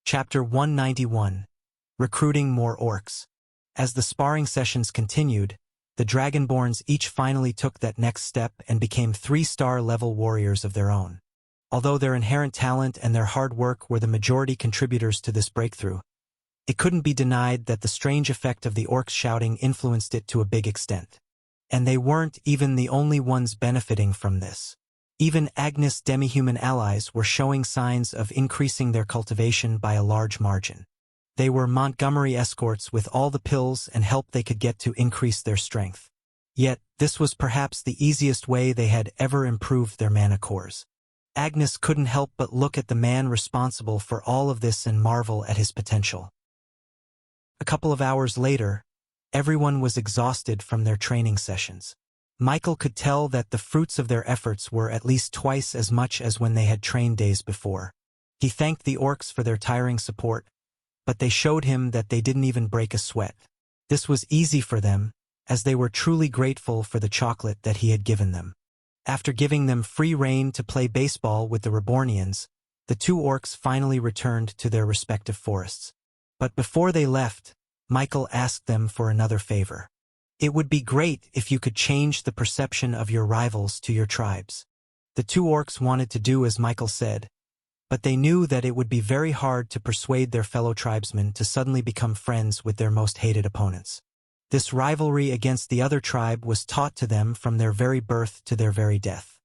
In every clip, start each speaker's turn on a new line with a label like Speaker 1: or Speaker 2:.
Speaker 1: Chapter 191. Recruiting more orcs. As the sparring sessions continued, the Dragonborns each finally took that next step and became 3-star level warriors of their own. Although their inherent talent and their hard work were the majority contributors to this breakthrough, it couldn't be denied that the strange effect of the orcs shouting influenced it to a big extent. And they weren't even the only ones benefiting from this. Even Agnes' demi-human allies were showing signs of increasing their cultivation by a large margin. They were Montgomery escorts with all the pills and help they could get to increase their strength. Yet, this was perhaps the easiest way they had ever improved their mana cores. Agnes couldn't help but look at the man responsible for all of this and marvel at his potential. A couple of hours later, everyone was exhausted from their training sessions. Michael could tell that the fruits of their efforts were at least twice as much as when they had trained days before. He thanked the orcs for their tiring support, but they showed him that they didn't even break a sweat. This was easy for them, as they were truly grateful for the chocolate that he had given them. After giving them free rein to play baseball with the Rebornians, the 2 orcs finally returned to their respective forests. But before they left, Michael asked them for another favor. It would be great if you could change the perception of your rivals to your tribes. The 2 orcs wanted to do as Michael said, but they knew that it would be very hard to persuade their fellow tribesmen to suddenly become friends with their most hated opponents. This rivalry against the other tribe was taught to them from their very birth to their very death.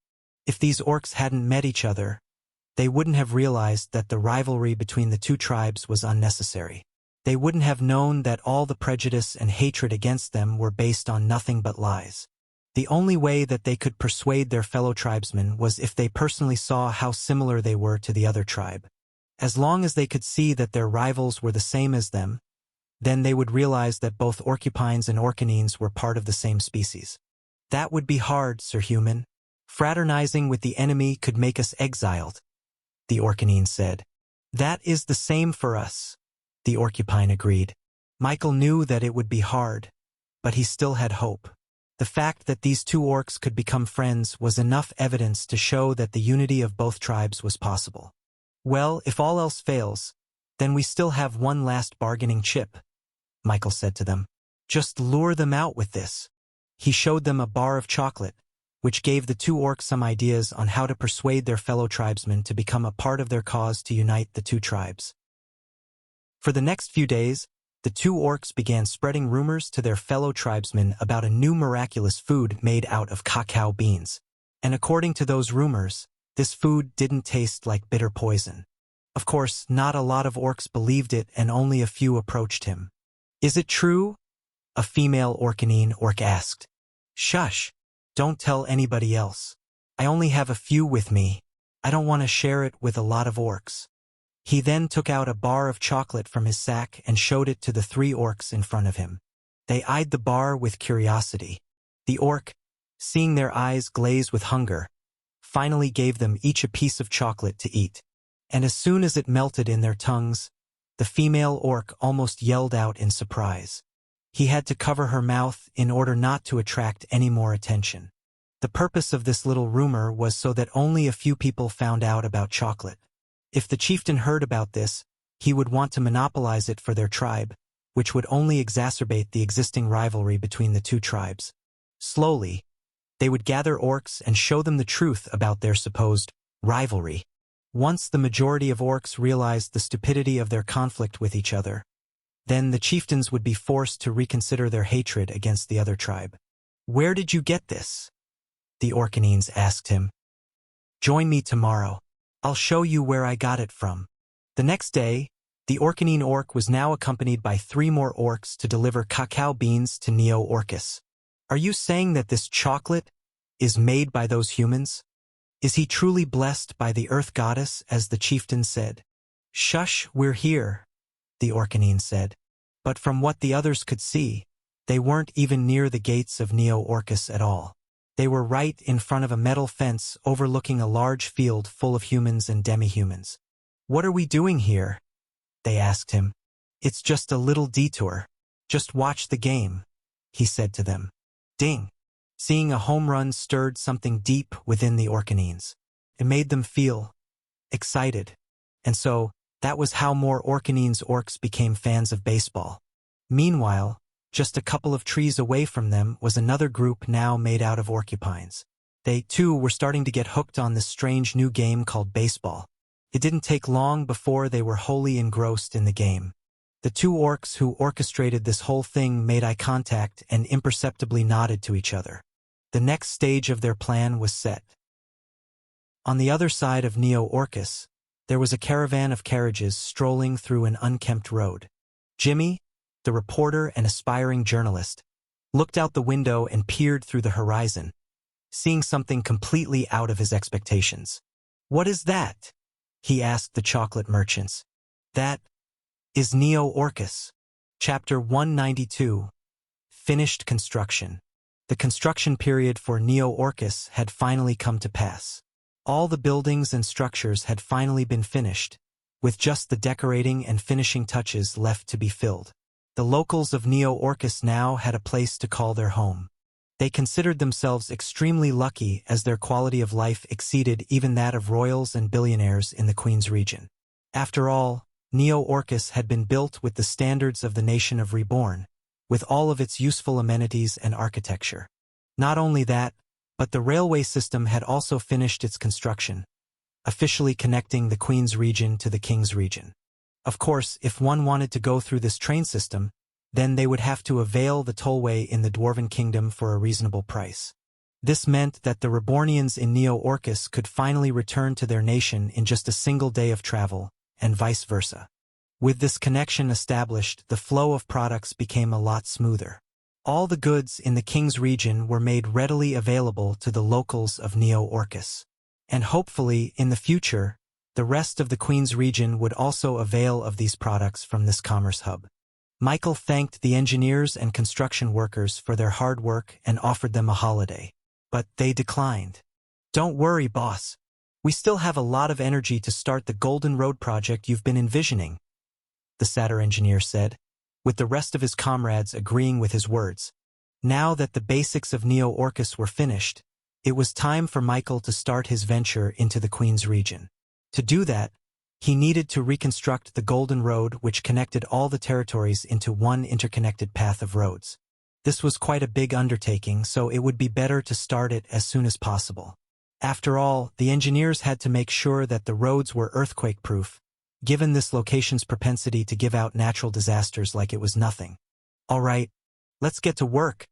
Speaker 1: If these orcs hadn't met each other, they wouldn't have realized that the rivalry between the 2 tribes was unnecessary. They wouldn't have known that all the prejudice and hatred against them were based on nothing but lies. The only way that they could persuade their fellow tribesmen was if they personally saw how similar they were to the other tribe. As long as they could see that their rivals were the same as them, then they would realize that both Orcupines and Orcanines were part of the same species. That would be hard, Sir Human. Fraternizing with the enemy could make us exiled, the Orcanine said. That is the same for us, the Orcupine agreed. Michael knew that it would be hard, but he still had hope. The fact that these 2 orcs could become friends was enough evidence to show that the unity of both tribes was possible. Well, if all else fails, then we still have one last bargaining chip, Michael said to them. Just lure them out with this. He showed them a bar of chocolate, which gave the 2 orcs some ideas on how to persuade their fellow tribesmen to become a part of their cause to unite the 2 tribes. For the next few days, the 2 orcs began spreading rumors to their fellow tribesmen about a new miraculous food made out of cacao beans. And according to those rumors, this food didn't taste like bitter poison. Of course, not a lot of orcs believed it and only a few approached him. Is it true? A female Orcanine orc asked. Shush! Don't tell anybody else. I only have a few with me. I don't want to share it with a lot of orcs. He then took out a bar of chocolate from his sack and showed it to the 3 orcs in front of him. They eyed the bar with curiosity. The orc, seeing their eyes glaze with hunger, finally gave them each a piece of chocolate to eat. And as soon as it melted in their tongues, the female orc almost yelled out in surprise. He had to cover her mouth in order not to attract any more attention. The purpose of this little rumor was so that only a few people found out about chocolate. If the chieftain heard about this, he would want to monopolize it for their tribe, which would only exacerbate the existing rivalry between the 2 tribes. Slowly, they would gather orcs and show them the truth about their supposed rivalry. Once the majority of orcs realized the stupidity of their conflict with each other, then the chieftains would be forced to reconsider their hatred against the other tribe. Where did you get this? The Orcanines asked him. Join me tomorrow. I'll show you where I got it from. The next day, the Orcanine orc was now accompanied by 3 more orcs to deliver cacao beans to Neo Orcus. Are you saying that this chocolate is made by those humans? Is he truly blessed by the earth goddess, as the chieftain said? Shush, we're here, the Orcanine said. But from what the others could see, they weren't even near the gates of Neo Orcus at all. They were right in front of a metal fence overlooking a large field full of humans and demi-humans. What are we doing here? They asked him. It's just a little detour. Just watch the game, he said to them. Ding! Seeing a home run stirred something deep within the Orcanines. It made them feel excited. And so, That was how more Orcanine's orcs became fans of baseball. Meanwhile, just a couple of trees away from them was another group now made out of orcupines. They, too, were starting to get hooked on this strange new game called baseball. It didn't take long before they were wholly engrossed in the game. The two orcs who orchestrated this whole thing made eye contact and imperceptibly nodded to each other. The next stage of their plan was set. On the other side of Neo-Orcus, there was a caravan of carriages strolling through an unkempt road. Jimmy, the reporter and aspiring journalist, looked out the window and peered through the horizon, seeing something completely out of his expectations. "What is that?" he asked the chocolate merchants. "That is Neo-Orcus." Chapter 192. Finished construction. The construction period for Neo-Orcus had finally come to pass. All the buildings and structures had finally been finished, with just the decorating and finishing touches left to be filled. The locals of Neo-Orcus now had a place to call their home. They considered themselves extremely lucky as their quality of life exceeded even that of royals and billionaires in the Queen's region. After all, Neo-Orcus had been built with the standards of the nation of Reborn, with all of its useful amenities and architecture. Not only that, but the railway system had also finished its construction, officially connecting the Queen's region to the King's region. Of course, if one wanted to go through this train system, then they would have to avail the tollway in the Dwarven Kingdom for a reasonable price. This meant that the Rebornians in Neo-Orcus could finally return to their nation in just a single day of travel, and vice versa. With this connection established, the flow of products became a lot smoother. All the goods in the King's region were made readily available to the locals of Neo-Orcus. And hopefully, in the future, the rest of the Queen's region would also avail of these products from this commerce hub. Michael thanked the engineers and construction workers for their hard work and offered them a holiday. But they declined. "Don't worry, boss. We still have a lot of energy to start the Golden Road project you've been envisioning," the satyr engineer said, with the rest of his comrades agreeing with his words. Now that the basics of Neo-Orcus were finished, it was time for Michael to start his venture into the Queen's region. To do that, he needed to reconstruct the Golden Road, which connected all the territories into one interconnected path of roads. This was quite a big undertaking, so it would be better to start it as soon as possible. After all, the engineers had to make sure that the roads were earthquake-proof, given this location's propensity to give out natural disasters like it was nothing. "All right, let's get to work,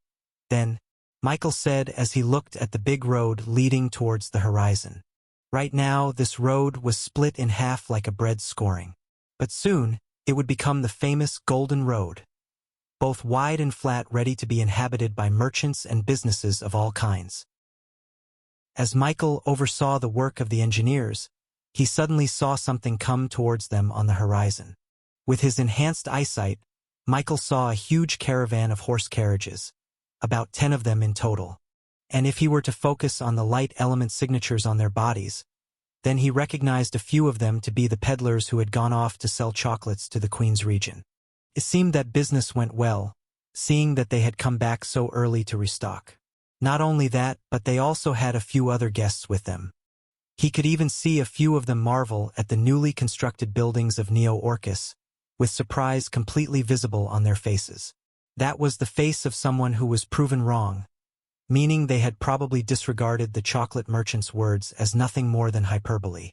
Speaker 1: then," Michael said as he looked at the big road leading towards the horizon. Right now, this road was split in half like a bread scoring. But soon, it would become the famous Golden Road, both wide and flat, ready to be inhabited by merchants and businesses of all kinds. As Michael oversaw the work of the engineers, he suddenly saw something come towards them on the horizon. With his enhanced eyesight, Michael saw a huge caravan of horse carriages, about 10 of them in total. And if he were to focus on the light element signatures on their bodies, then he recognized a few of them to be the peddlers who had gone off to sell chocolates to the Queen's region. It seemed that business went well, seeing that they had come back so early to restock. Not only that, but they also had a few other guests with them. He could even see a few of them marvel at the newly constructed buildings of Neo-Orcus, with surprise completely visible on their faces. That was the face of someone who was proven wrong, meaning they had probably disregarded the chocolate merchant's words as nothing more than hyperbole.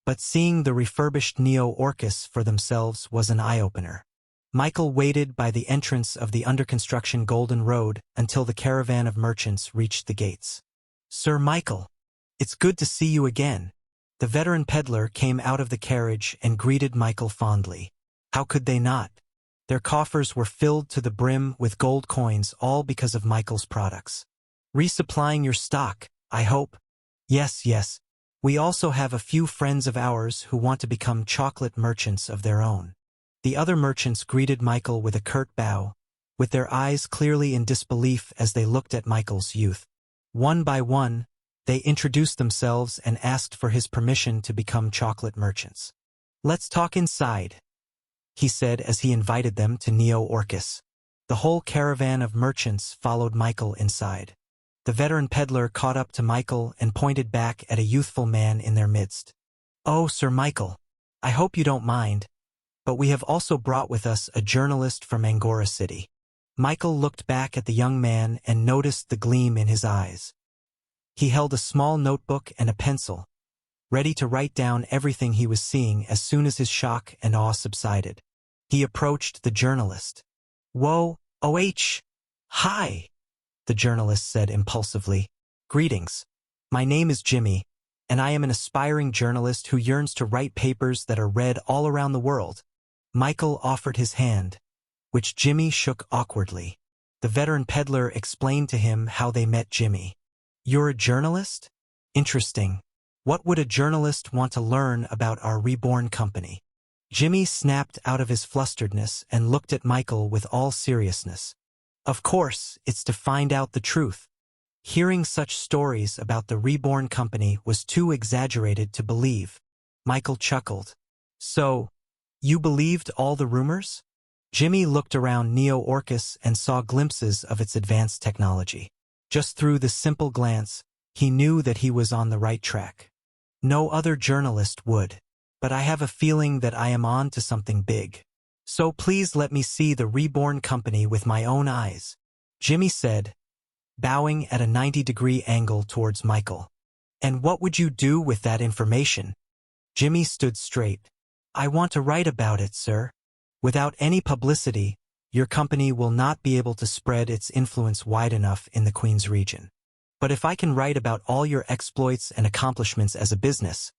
Speaker 1: But seeing the refurbished Neo-Orcus for themselves was an eye-opener. Michael waited by the entrance of the under-construction Golden Road until the caravan of merchants reached the gates. "Sir Michael, it's good to see you again." The veteran peddler came out of the carriage and greeted Michael fondly. How could they not? Their coffers were filled to the brim with gold coins, all because of Michael's products. "Resupplying your stock, I hope?" Yes. We also have a few friends of ours who want to become chocolate merchants of their own." The other merchants greeted Michael with a curt bow, with their eyes clearly in disbelief as they looked at Michael's youth. One by one, they introduced themselves and asked for his permission to become chocolate merchants. "Let's talk inside," he said as he invited them to Neo-Orcus. The whole caravan of merchants followed Michael inside. The veteran peddler caught up to Michael and pointed back at a youthful man in their midst. "Oh, Sir Michael, I hope you don't mind, but we have also brought with us a journalist from Angora City. Michael looked back at the young man and noticed the gleam in his eyes. He held a small notebook and a pencil, ready to write down everything he was seeing as soon as his shock and awe subsided. He approached the journalist. "Whoa, OH! Hi!" the journalist said impulsively. "Greetings. My name is Jimmy, and I am an aspiring journalist who yearns to write papers that are read all around the world." Michael offered his hand, which Jimmy shook awkwardly. The veteran peddler explained to him how they met Jimmy. "You're a journalist? Interesting. What would a journalist want to learn about our Reborn company?" Jimmy snapped out of his flusteredness and looked at Michael with all seriousness. "Of course, it's to find out the truth." Hearing such stories about the Reborn company was too exaggerated to believe. Michael chuckled. "So, you believed all the rumors?" Jimmy looked around Neo-Orcus and saw glimpses of its advanced technology. Just through the simple glance, he knew that he was on the right track. No other journalist would. "But I have a feeling that I am on to something big. So please let me see the Reborn company with my own eyes," Jimmy said, bowing at a 90-degree angle towards Michael. "And what would you do with that information?" Jimmy stood straight. "I want to write about it, sir. Without any publicity, your company will not be able to spread its influence wide enough in the Queen's region. But if I can write about all your exploits and accomplishments as a business,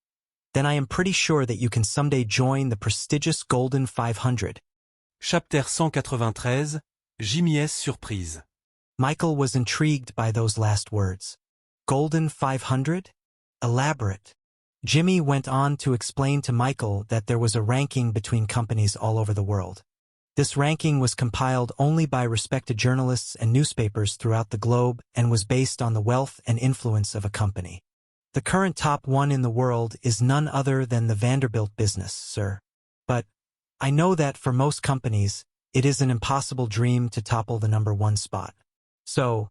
Speaker 1: then I am pretty sure that you can someday join the prestigious Golden 500.
Speaker 2: Chapter 193, Jimmy's surprise.
Speaker 1: Michael was intrigued by those last words. Golden 500? Elaborate. Jimmy went on to explain to Michael that there was a ranking between companies all over the world. This ranking was compiled only by respected journalists and newspapers throughout the globe and was based on the wealth and influence of a company. The current top one in the world is none other than the Vanderbilt business, sir. But I know that for most companies, it is an impossible dream to topple the number one spot. So,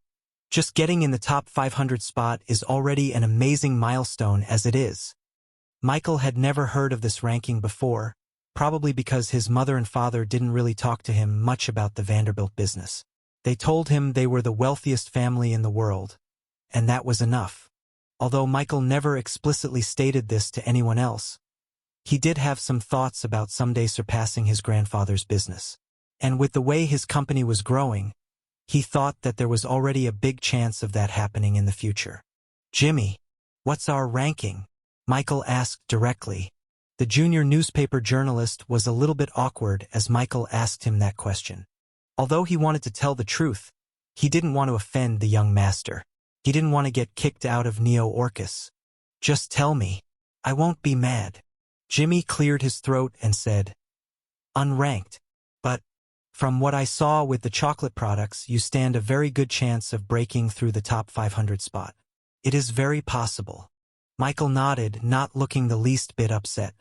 Speaker 1: just getting in the top 500 spot is already an amazing milestone as it is. Michael had never heard of this ranking before, probably because his mother and father didn't really talk to him much about the Vanderbilt business. They told him they were the wealthiest family in the world, and that was enough. Although Michael never explicitly stated this to anyone else, he did have some thoughts about someday surpassing his grandfather's business. And with the way his company was growing, he thought that there was already a big chance of that happening in the future. "Jimmy, what's our ranking?" Michael asked directly. The junior newspaper journalist was a little bit awkward as Michael asked him that question. Although he wanted to tell the truth, he didn't want to offend the young master. He didn't want to get kicked out of Neo-Orcus. "Just tell me. I won't be mad." Jimmy cleared his throat and said, "Unranked. But from what I saw with the chocolate products, you stand a very good chance of breaking through the top 500 spot." "It is very possible." Michael nodded, not looking the least bit upset.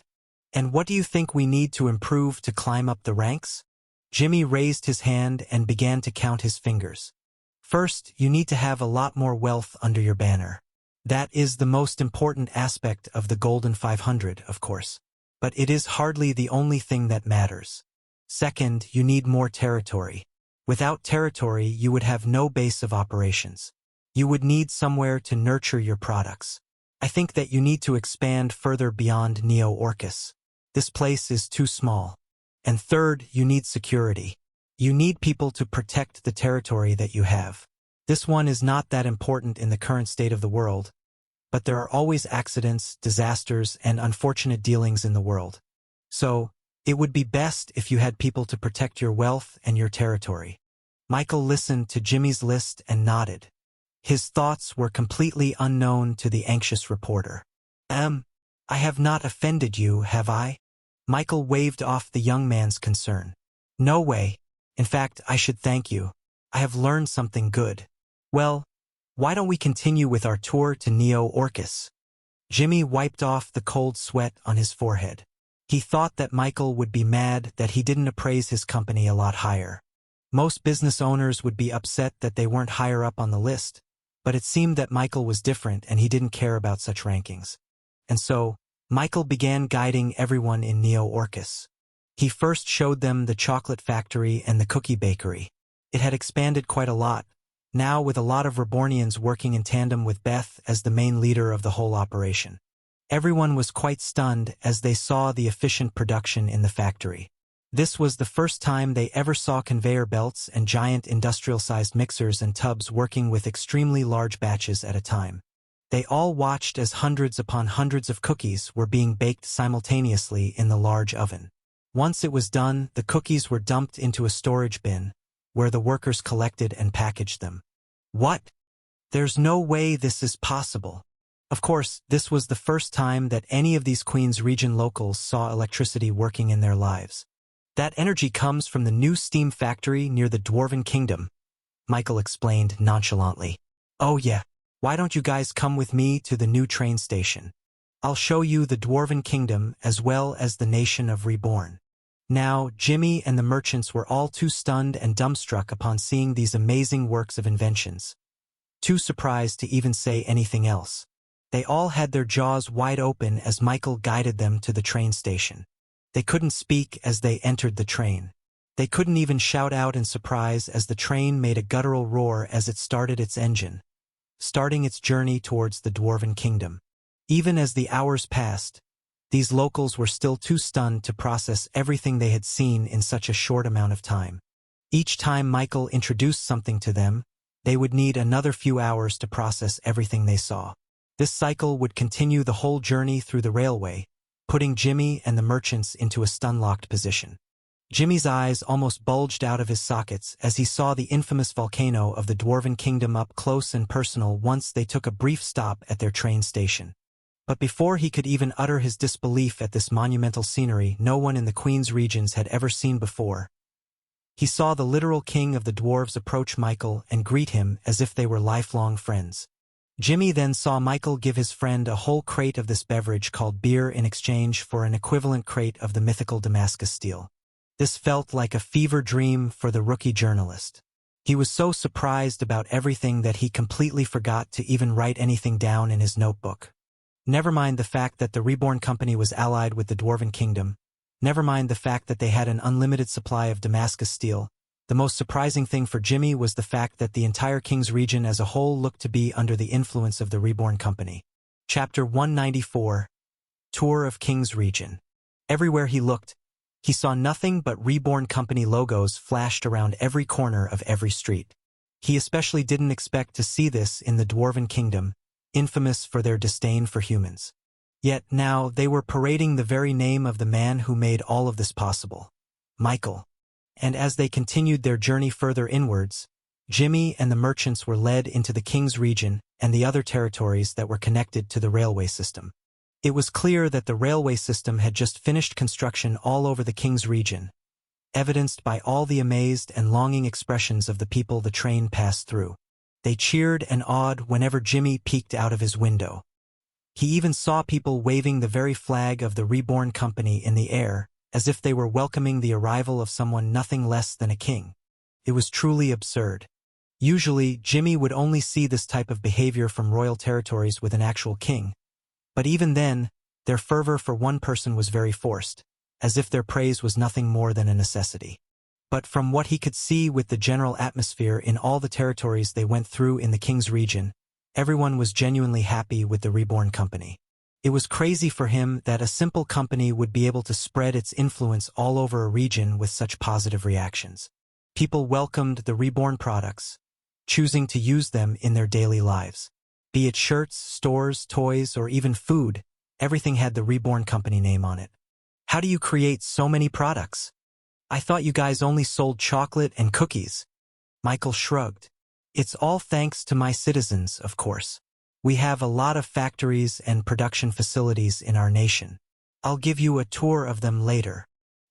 Speaker 1: "And what do you think we need to improve to climb up the ranks?" Jimmy raised his hand and began to count his fingers. "First, you need to have a lot more wealth under your banner. That is the most important aspect of the Golden 500, of course. But it is hardly the only thing that matters. Second, you need more territory. Without territory, you would have no base of operations. You would need somewhere to nurture your products. I think that you need to expand further beyond Neo-Orcus. This place is too small. And third, you need security. You need people to protect the territory that you have. This one is not that important in the current state of the world, but there are always accidents, disasters, and unfortunate dealings in the world. So, it would be best if you had people to protect your wealth and your territory." Michael listened to Jimmy's list and nodded. His thoughts were completely unknown to the anxious reporter. I have not offended you, have I?" Michael waved off the young man's concern. "No way. In fact, I should thank you. I have learned something good. Well, why don't we continue with our tour to Neo-Orcus?" Jimmy wiped off the cold sweat on his forehead. He thought that Michael would be mad that he didn't appraise his company a lot higher. Most business owners would be upset that they weren't higher up on the list, but it seemed that Michael was different and he didn't care about such rankings. And so, Michael began guiding everyone in Neo-Orcus. He first showed them the chocolate factory and the cookie bakery. It had expanded quite a lot, now with a lot of Rebornians working in tandem with Beth as the main leader of the whole operation. Everyone was quite stunned as they saw the efficient production in the factory. This was the first time they ever saw conveyor belts and giant industrial-sized mixers and tubs working with extremely large batches at a time. They all watched as hundreds upon hundreds of cookies were being baked simultaneously in the large oven. Once it was done, the cookies were dumped into a storage bin, where the workers collected and packaged them. What? There's no way this is possible. Of course, this was the first time that any of these Queens region locals saw electricity working in their lives. That energy comes from the new steam factory near the Dwarven Kingdom, Michael explained nonchalantly. Oh yeah, why don't you guys come with me to the new train station? I'll show you the Dwarven Kingdom as well as the nation of Reborn. Now, Jimmy and the merchants were all too stunned and dumbstruck upon seeing these amazing works of inventions. Too surprised to even say anything else. They all had their jaws wide open as Michael guided them to the train station. They couldn't speak as they entered the train. They couldn't even shout out in surprise as the train made a guttural roar as it started its engine, starting its journey towards the Dwarven Kingdom. Even as the hours passed, these locals were still too stunned to process everything they had seen in such a short amount of time. Each time Michael introduced something to them, they would need another few hours to process everything they saw. This cycle would continue the whole journey through the railway, putting Jimmy and the merchants into a stun-locked position. Jimmy's eyes almost bulged out of his sockets as he saw the infamous volcano of the Dwarven Kingdom up close and personal once they took a brief stop at their train station. But before he could even utter his disbelief at this monumental scenery no one in the Queen's regions had ever seen before, he saw the literal king of the dwarves approach Michael and greet him as if they were lifelong friends. Jimmy then saw Michael give his friend a whole crate of this beverage called beer in exchange for an equivalent crate of the mythical Damascus steel. This felt like a fever dream for the rookie journalist. He was so surprised about everything that he completely forgot to even write anything down in his notebook. Never mind the fact that the Reborn Company was allied with the Dwarven Kingdom. Never mind the fact that they had an unlimited supply of Damascus steel. The most surprising thing for Jimmy was the fact that the entire King's region as a whole looked to be under the influence of the Reborn Company. Chapter 194. Tour of King's Region. Everywhere he looked, he saw nothing but Reborn Company logos flashed around every corner of every street. He especially didn't expect to see this in the Dwarven Kingdom, infamous for their disdain for humans. Yet now they were parading the very name of the man who made all of this possible, Michael. And as they continued their journey further inwards, Jimmy and the merchants were led into the King's region and the other territories that were connected to the railway system. It was clear that the railway system had just finished construction all over the King's region, evidenced by all the amazed and longing expressions of the people the train passed through. They cheered and awed whenever Jimmy peeked out of his window. He even saw people waving the very flag of the Reborn Company in the air, as if they were welcoming the arrival of someone nothing less than a king. It was truly absurd. Usually, Jimmy would only see this type of behavior from royal territories with an actual king. But even then, their fervor for one person was very forced, as if their praise was nothing more than a necessity. But from what he could see with the general atmosphere in all the territories they went through in the King's region, everyone was genuinely happy with the Reborn Company. It was crazy for him that a simple company would be able to spread its influence all over a region with such positive reactions. People welcomed the Reborn products, choosing to use them in their daily lives. Be it shirts, stores, toys, or even food, everything had the Reborn Company name on it. How do you create so many products? I thought you guys only sold chocolate and cookies. Michael shrugged. It's all thanks to my citizens, of course. We have a lot of factories and production facilities in our nation. I'll give you a tour of them later.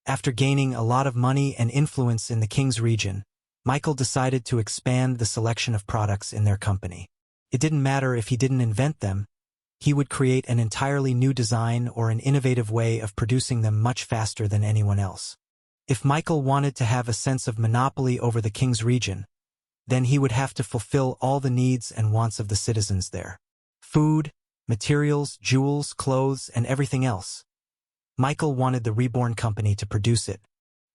Speaker 1: After gaining a lot of money and influence in the King's region, Michael decided to expand the selection of products in their company. It didn't matter if he didn't invent them. He would create an entirely new design or an innovative way of producing them much faster than anyone else. If Michael wanted to have a sense of monopoly over the King's region, then he would have to fulfill all the needs and wants of the citizens there. Food, materials, jewels, clothes, and everything else. Michael wanted the Reborn company to produce it.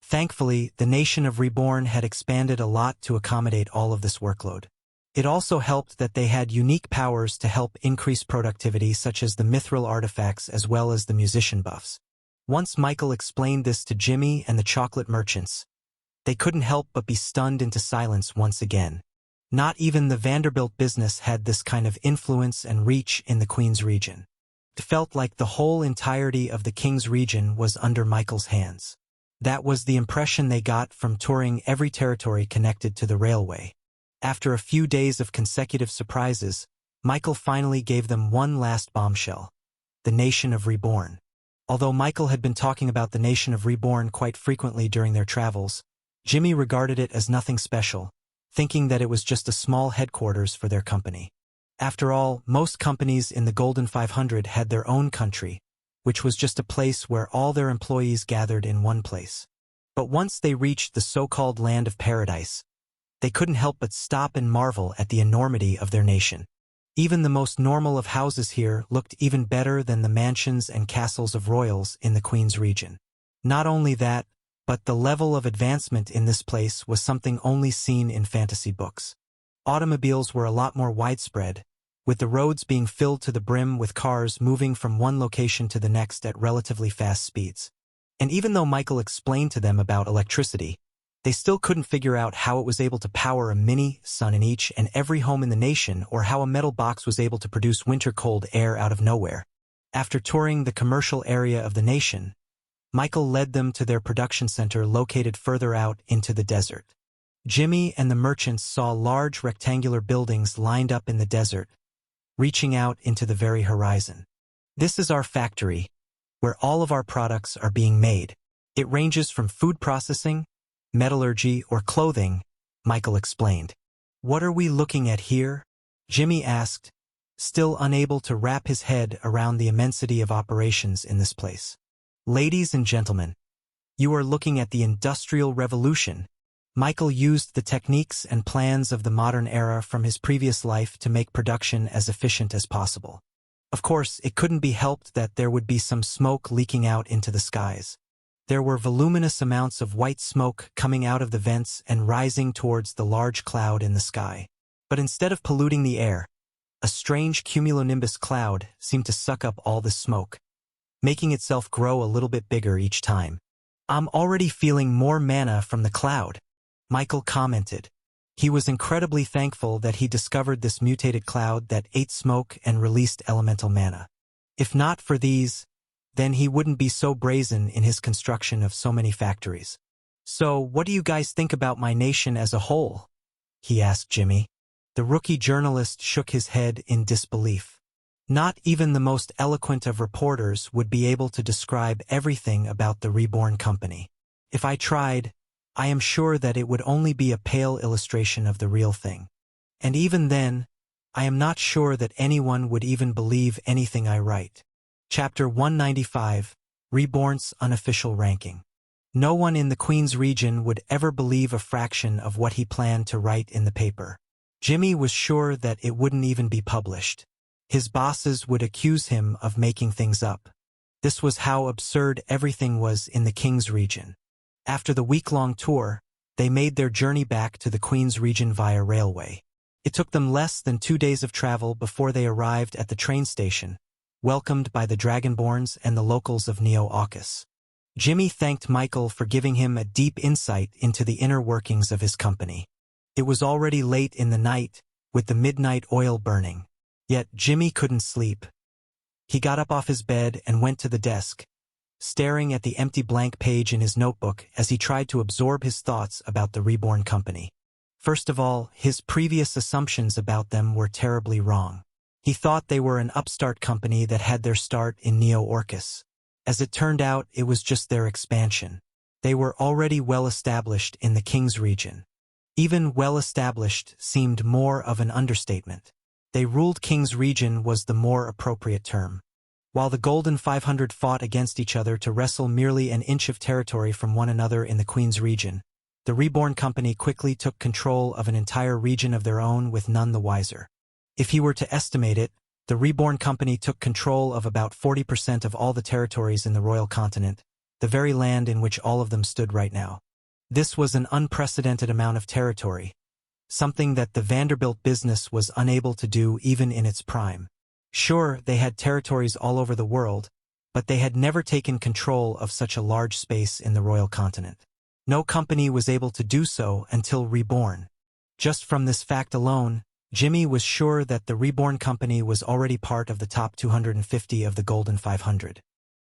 Speaker 1: Thankfully, the nation of Reborn had expanded a lot to accommodate all of this workload. It also helped that they had unique powers to help increase productivity, such as the mithril artifacts as well as the musician buffs. Once Michael explained this to Jimmy and the chocolate merchants, they couldn't help but be stunned into silence once again. Not even the Vanderbilt business had this kind of influence and reach in the Queen's region. It felt like the whole entirety of the King's region was under Michael's hands. That was the impression they got from touring every territory connected to the railway. After a few days of consecutive surprises, Michael finally gave them one last bombshell: the nation of Reborn. Although Michael had been talking about the nation of Reborn quite frequently during their travels, Jimmy regarded it as nothing special, thinking that it was just a small headquarters for their company. After all, most companies in the Golden 500 had their own country, which was just a place where all their employees gathered in one place. But once they reached the so-called land of paradise, they couldn't help but stop and marvel at the enormity of their nation. Even the most normal of houses here looked even better than the mansions and castles of royals in the Queen's region. Not only that, but the level of advancement in this place was something only seen in fantasy books. Automobiles were a lot more widespread, with the roads being filled to the brim with cars moving from one location to the next at relatively fast speeds. And even though Michael explained to them about electricity, they still couldn't figure out how it was able to power a mini-sun in each and every home in the nation, or how a metal box was able to produce winter-cold air out of nowhere. After touring the commercial area of the nation, Michael led them to their production center located further out into the desert. Jimmy and the merchants saw large rectangular buildings lined up in the desert, reaching out into the very horizon. "This is our factory, where all of our products are being made. It ranges from food processing, metallurgy, or clothing," Michael explained. "What are we looking at here?" Jimmy asked, still unable to wrap his head around the immensity of operations in this place. "Ladies and gentlemen, you are looking at the Industrial Revolution." Michael used the techniques and plans of the modern era from his previous life to make production as efficient as possible. Of course, it couldn't be helped that there would be some smoke leaking out into the skies. There were voluminous amounts of white smoke coming out of the vents and rising towards the large cloud in the sky. But instead of polluting the air, a strange cumulonimbus cloud seemed to suck up all the smoke, making itself grow a little bit bigger each time. "I'm already feeling more mana from the cloud," Michael commented. He was incredibly thankful that he discovered this mutated cloud that ate smoke and released elemental mana. If not for these, then he wouldn't be so brazen in his construction of so many factories. "So, what do you guys think about my nation as a whole?" he asked Jimmy. The rookie journalist shook his head in disbelief. Not even the most eloquent of reporters would be able to describe everything about the Reborn company. "If I tried, I am sure that it would only be a pale illustration of the real thing. And even then, I am not sure that anyone would even believe anything I write." Chapter 195, Reborn's Unofficial Ranking. No one in the Queen's region would ever believe a fraction of what he planned to write in the paper. Jimmy was sure that it wouldn't even be published. His bosses would accuse him of making things up. This was how absurd everything was in the King's region. After the week-long tour, they made their journey back to the Queen's region via railway. It took them less than 2 days of travel before they arrived at the train station, welcomed by the Dragonborns and the locals of Neo-Aukus. Jimmy thanked Michael for giving him a deep insight into the inner workings of his company. It was already late in the night, with the midnight oil burning. Yet Jimmy couldn't sleep. He got up off his bed and went to the desk, staring at the empty blank page in his notebook as he tried to absorb his thoughts about the Reborn company. First of all, his previous assumptions about them were terribly wrong. He thought they were an upstart company that had their start in Neo-Aukus. As it turned out, it was just their expansion. They were already well-established in the King's region. Even well-established seemed more of an understatement. They ruled King's region was the more appropriate term. While the Golden 500 fought against each other to wrestle merely an inch of territory from one another in the Queen's region, the Reborn company quickly took control of an entire region of their own with none the wiser. If he were to estimate it, the Reborn Company took control of about 40% of all the territories in the royal continent, the very land in which all of them stood right now. This was an unprecedented amount of territory, something that the Vanderbilt business was unable to do even in its prime. Sure, they had territories all over the world, but they had never taken control of such a large space in the royal continent. No company was able to do so until Reborn. Just from this fact alone, Jimmy was sure that the Reborn Company was already part of the top 250 of the Golden 500.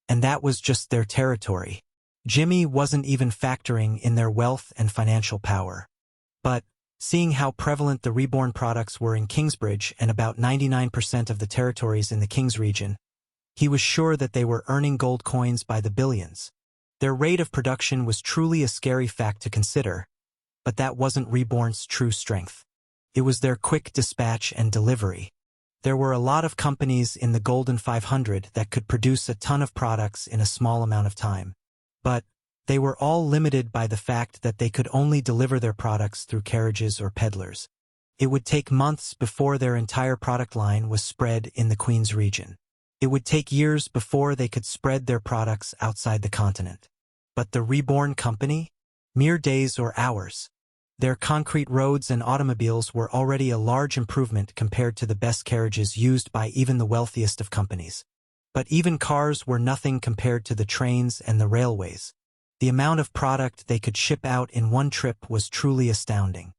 Speaker 1: And that was just their territory. Jimmy wasn't even factoring in their wealth and financial power. But, seeing how prevalent the Reborn products were in Kingsbridge and about 99% of the territories in the Kings region, he was sure that they were earning gold coins by the billions. Their rate of production was truly a scary fact to consider, but that wasn't Reborn's true strength. It was their quick dispatch and delivery. There were a lot of companies in the Golden 500 that could produce a ton of products in a small amount of time. But they were all limited by the fact that they could only deliver their products through carriages or peddlers. It would take months before their entire product line was spread in the Queen's region. It would take years before they could spread their products outside the continent. But the Reborn Company? Mere days or hours. Their concrete roads and automobiles were already a large improvement compared to the best carriages used by even the wealthiest of companies. But even cars were nothing compared to the trains and the railways. The amount of product they could ship out in one trip was truly astounding.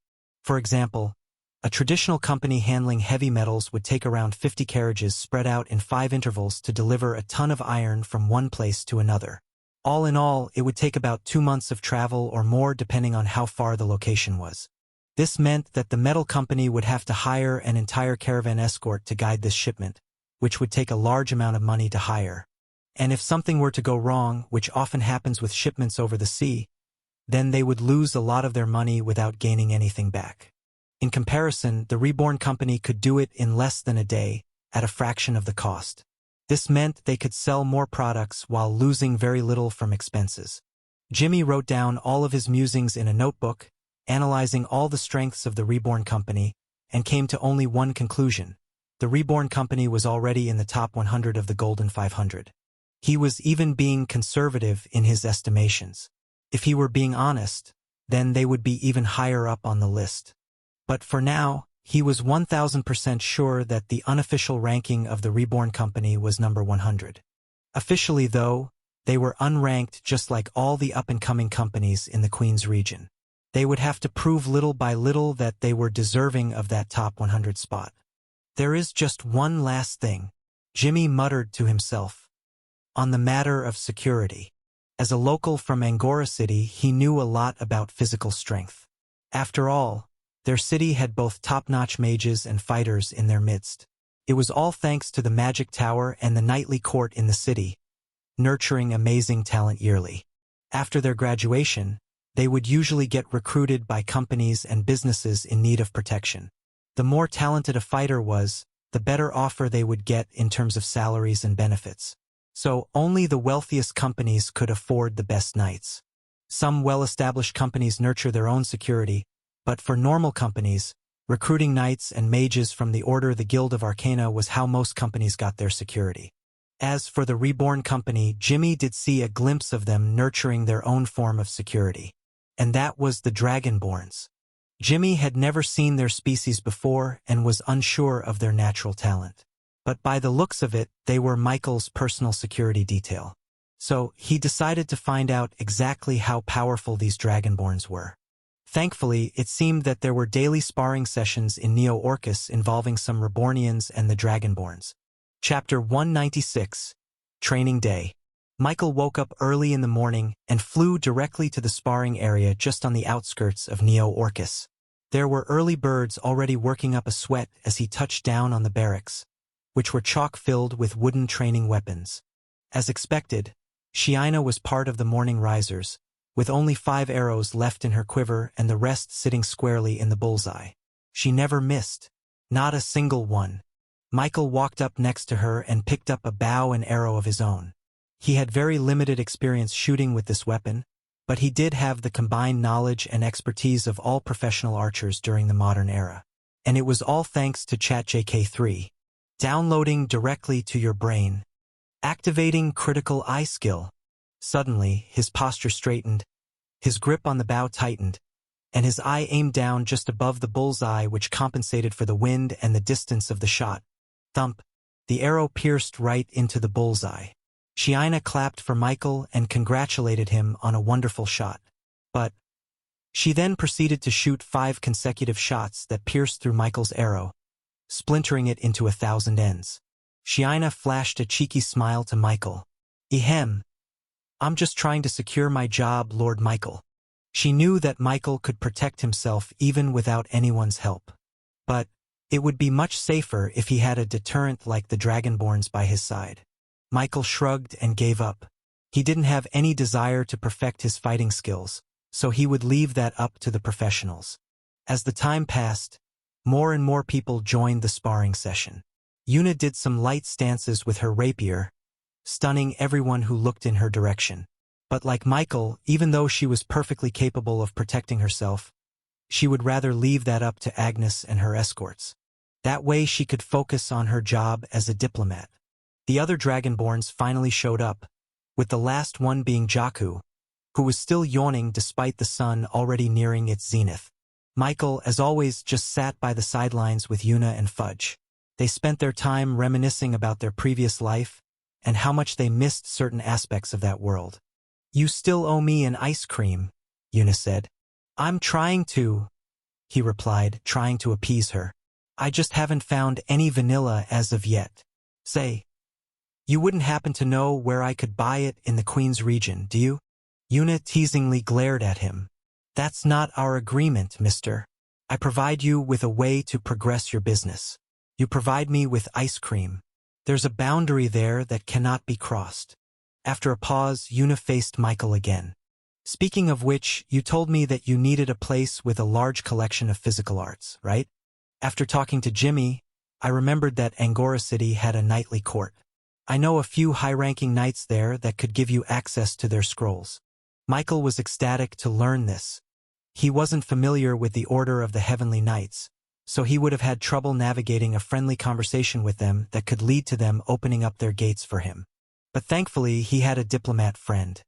Speaker 1: For example, a traditional company handling heavy metals would take around 50 carriages spread out in 5 intervals to deliver a ton of iron from one place to another. All in all, it would take about 2 months of travel or more depending on how far the location was. This meant that the metal company would have to hire an entire caravan escort to guide this shipment, which would take a large amount of money to hire. And if something were to go wrong, which often happens with shipments over the sea, then they would lose a lot of their money without gaining anything back. In comparison, the Reborn Company could do it in less than a day, at a fraction of the cost. This meant they could sell more products while losing very little from expenses. Jimmy wrote down all of his musings in a notebook, analyzing all the strengths of the Reborn Company, and came to only one conclusion. The Reborn Company was already in the top 100 of the Golden 500. He was even being conservative in his estimations. If he were being honest, then they would be even higher up on the list. But for now, he was 1000% sure that the unofficial ranking of the Reborn Company was number 100. Officially, though, they were unranked just like all the up-and-coming companies in the Queen's region. They would have to prove little by little that they were deserving of that top 100 spot. There is just one last thing, Jimmy muttered to himself. On the matter of security. As a local from Angora City, he knew a lot about physical strength. After all, their city had both top-notch mages and fighters in their midst. It was all thanks to the Magic Tower and the Knightly Court in the city, nurturing amazing talent yearly. After their graduation, they would usually get recruited by companies and businesses in need of protection. The more talented a fighter was, the better offer they would get in terms of salaries and benefits. So only the wealthiest companies could afford the best knights. Some well-established companies nurture their own security, but for normal companies, recruiting knights and mages from the Order the Guild of Arcana was how most companies got their security. As for the Reborn Company, Jimmy did see a glimpse of them nurturing their own form of security. And that was the Dragonborns. Jimmy had never seen their species before and was unsure of their natural talent. But by the looks of it, they were Michael's personal security detail. So he decided to find out exactly how powerful these Dragonborns were. Thankfully, it seemed that there were daily sparring sessions in Neo Orcus involving some Rebornians and the Dragonborns. Chapter 196, Training Day. Michael woke up early in the morning and flew directly to the sparring area just on the outskirts of Neo Orcus. There were early birds already working up a sweat as he touched down on the barracks, which were chock-filled with wooden training weapons. As expected, Shiina was part of the morning risers, with only 5 arrows left in her quiver and the rest sitting squarely in the bullseye. She never missed. Not a single one. Michael walked up next to her and picked up a bow and arrow of his own. He had very limited experience shooting with this weapon, but he did have the combined knowledge and expertise of all professional archers during the modern era. And it was all thanks to ChatJK3. downloading directly to your brain. Activating critical eye skill. Suddenly, his posture straightened, his grip on the bow tightened, and his eye aimed down just above the bullseye, which compensated for the wind and the distance of the shot. Thump! The arrow pierced right into the bullseye. Shiina clapped for Michael and congratulated him on a wonderful shot. But she then proceeded to shoot 5 consecutive shots that pierced through Michael's arrow, splintering it into 1,000 ends. Shiina flashed a cheeky smile to Michael. Ehem. I'm just trying to secure my job, Lord Michael. She knew that Michael could protect himself even without anyone's help. But it would be much safer if he had a deterrent like the Dragonborns by his side. Michael shrugged and gave up. He didn't have any desire to perfect his fighting skills, so he would leave that up to the professionals. As the time passed, more and more people joined the sparring session. Yuna did some light stances with her rapier, stunning everyone who looked in her direction. But like Michael, even though she was perfectly capable of protecting herself, she would rather leave that up to Agnes and her escorts. That way she could focus on her job as a diplomat. The other Dragonborns finally showed up, with the last one being Jakku, who was still yawning despite the sun already nearing its zenith. Michael, as always, just sat by the sidelines with Yuna and Fudge. They spent their time reminiscing about their previous life and how much they missed certain aspects of that world. You still owe me an ice cream, Yuna said. I'm trying to, he replied, trying to appease her. I just haven't found any vanilla as of yet. Say, you wouldn't happen to know where I could buy it in the Queen's region, do you? Yuna teasingly glared at him. That's not our agreement, mister. I provide you with a way to progress your business. You provide me with ice cream. There's a boundary there that cannot be crossed. After a pause, Yuna faced Michael again. Speaking of which, you told me that you needed a place with a large collection of physical arts, right? After talking to Jimmy, I remembered that Angora City had a knightly court. I know a few high-ranking knights there that could give you access to their scrolls. Michael was ecstatic to learn this. He wasn't familiar with the Order of the Heavenly Knights, so he would have had trouble navigating a friendly conversation with them that could lead to them opening up their gates for him. But thankfully, he had a diplomat friend.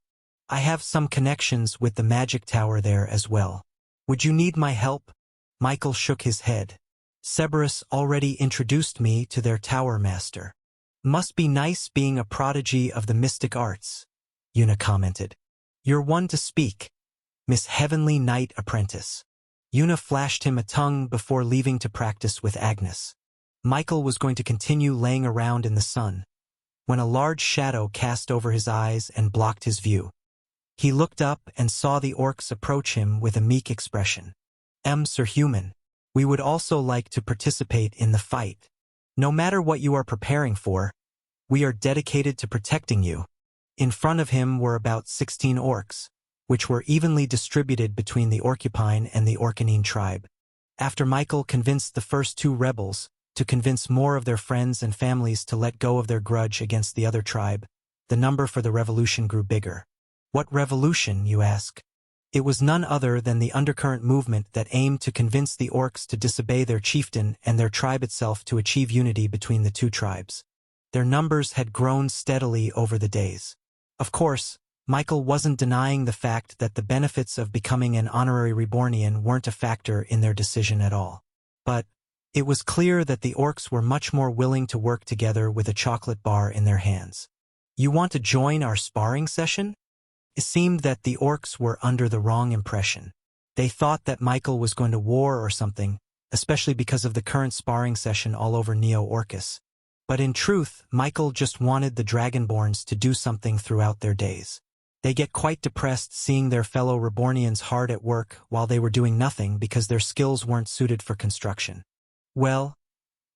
Speaker 1: I have some connections with the magic tower there as well. Would you need my help? Michael shook his head. Cerberus already introduced me to their tower master. Must be nice being a prodigy of the mystic arts, Yuna commented. You're one to speak, Miss Heavenly Knight Apprentice. Yuna flashed him a tongue before leaving to practice with Agnes. Michael was going to continue laying around in the sun, when a large shadow cast over his eyes and blocked his view. He looked up and saw the orcs approach him with a meek expression. Sir Human, we would also like to participate in the fight. No matter what you are preparing for, we are dedicated to protecting you. In front of him were about 16 orcs, which were evenly distributed between the Orcupine and the Orcanine tribe. After Michael convinced the first 2 rebels to convince more of their friends and families to let go of their grudge against the other tribe, the number for the revolution grew bigger. What revolution, you ask? It was none other than the undercurrent movement that aimed to convince the orcs to disobey their chieftain and their tribe itself to achieve unity between the 2 tribes. Their numbers had grown steadily over the days. Of course, Michael wasn't denying the fact that the benefits of becoming an honorary Rebornian weren't a factor in their decision at all. But it was clear that the orcs were much more willing to work together with a chocolate bar in their hands. You want to join our sparring session? It seemed that the orcs were under the wrong impression. They thought that Michael was going to war or something, especially because of the current sparring session all over Neo-Orcus. But in truth, Michael just wanted the Dragonborns to do something throughout their days. They get quite depressed seeing their fellow Rebornians hard at work while they were doing nothing because their skills weren't suited for construction. Well,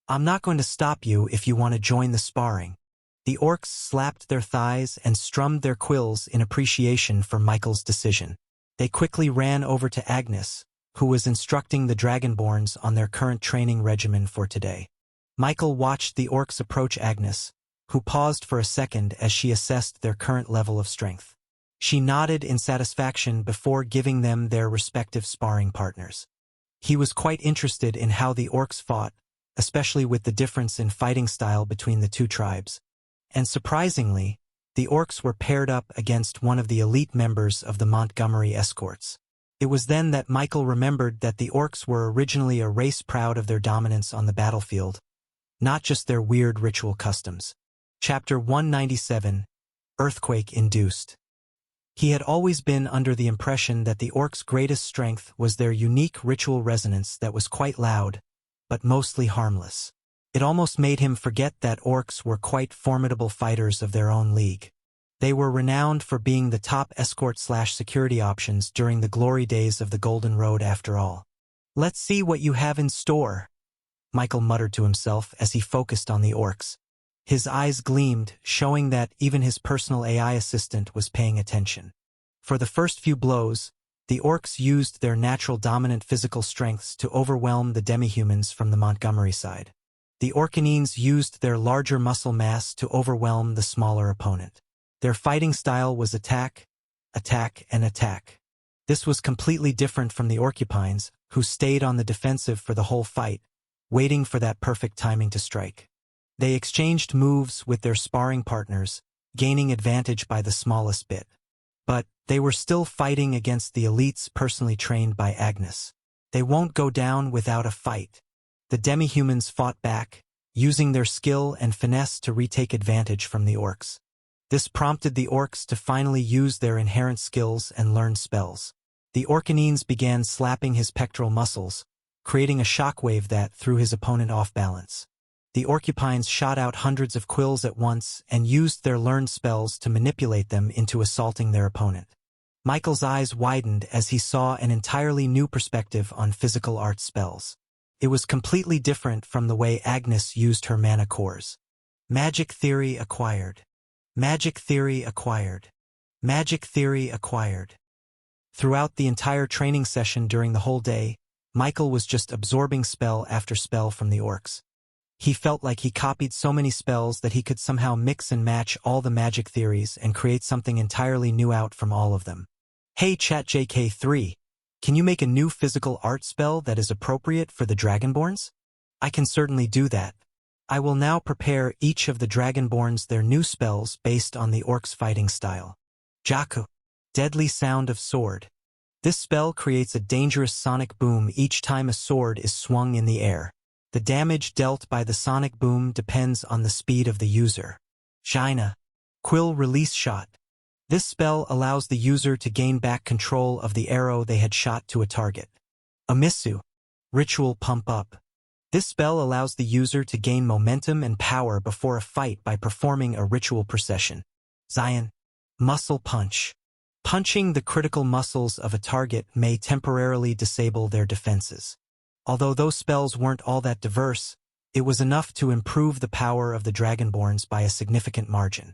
Speaker 1: I'm not going to stop you if you want to join the sparring. The orcs slapped their thighs and strummed their quills in appreciation for Michael's decision. They quickly ran over to Agnes, who was instructing the Dragonborns on their current training regimen for today. Michael watched the orcs approach Agnes, who paused for a second as she assessed their current level of strength. She nodded in satisfaction before giving them their respective sparring partners. He was quite interested in how the orcs fought, especially with the difference in fighting style between the two tribes. And surprisingly, the orcs were paired up against one of the elite members of the Montgomery escorts. It was then that Michael remembered that the orcs were originally a race proud of their dominance on the battlefield, not just their weird ritual customs. Chapter 197, Earthquake Induced. He had always been under the impression that the orcs' greatest strength was their unique ritual resonance that was quite loud, but mostly harmless. It almost made him forget that orcs were quite formidable fighters of their own league. They were renowned for being the top escort/security options during the glory days of the Golden Road after all. "Let's see what you have in store," Michael muttered to himself as he focused on the orcs. His eyes gleamed, showing that even his personal AI assistant was paying attention. For the first few blows, the orcs used their natural dominant physical strengths to overwhelm the demihumans from the Montgomery side. The Orcanines used their larger muscle mass to overwhelm the smaller opponent. Their fighting style was attack, attack, and attack. This was completely different from the Orcupines, who stayed on the defensive for the whole fight, waiting for that perfect timing to strike. They exchanged moves with their sparring partners, gaining advantage by the smallest bit. But they were still fighting against the elites personally trained by Agnes. They won't go down without a fight. The demihumans fought back, using their skill and finesse to retake advantage from the orcs. This prompted the orcs to finally use their inherent skills and learn spells. The Orcanines began slapping his pectoral muscles, creating a shockwave that threw his opponent off balance. The Orcupines shot out hundreds of quills at once and used their learned spells to manipulate them into assaulting their opponent. Michael's eyes widened as he saw an entirely new perspective on physical art spells. It was completely different from the way Agnes used her mana cores. Magic theory acquired. Magic theory acquired. Magic theory acquired. Throughout the entire training session during the whole day, Michael was just absorbing spell after spell from the orcs. He felt like he copied so many spells that he could somehow mix and match all the magic theories and create something entirely new out from all of them. "Hey ChatJK3, can you make a new physical art spell that is appropriate for the Dragonborns?" "I can certainly do that. I will now prepare each of the Dragonborns their new spells based on the orcs' fighting style." Jaku. Deadly Sound of Sword. This spell creates a dangerous sonic boom each time a sword is swung in the air. The damage dealt by the sonic boom depends on the speed of the user. Jaina. Quill Release Shot. This spell allows the user to gain back control of the arrow they had shot to a target. Amisu. Ritual Pump Up. This spell allows the user to gain momentum and power before a fight by performing a ritual procession. Zion. Muscle Punch. Punching the critical muscles of a target may temporarily disable their defenses. Although those spells weren't all that diverse, it was enough to improve the power of the Dragonborns by a significant margin.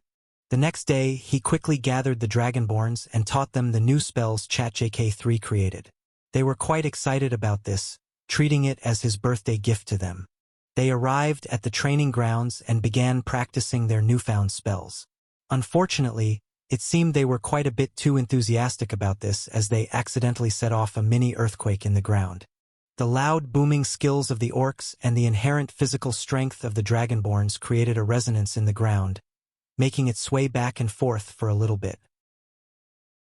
Speaker 1: The next day, he quickly gathered the Dragonborns and taught them the new spells ChatJK3 created. They were quite excited about this, treating it as his birthday gift to them. They arrived at the training grounds and began practicing their newfound spells. Unfortunately, it seemed they were quite a bit too enthusiastic about this as they accidentally set off a mini earthquake in the ground. The loud booming skills of the orcs and the inherent physical strength of the Dragonborns created a resonance in the ground, making it sway back and forth for a little bit.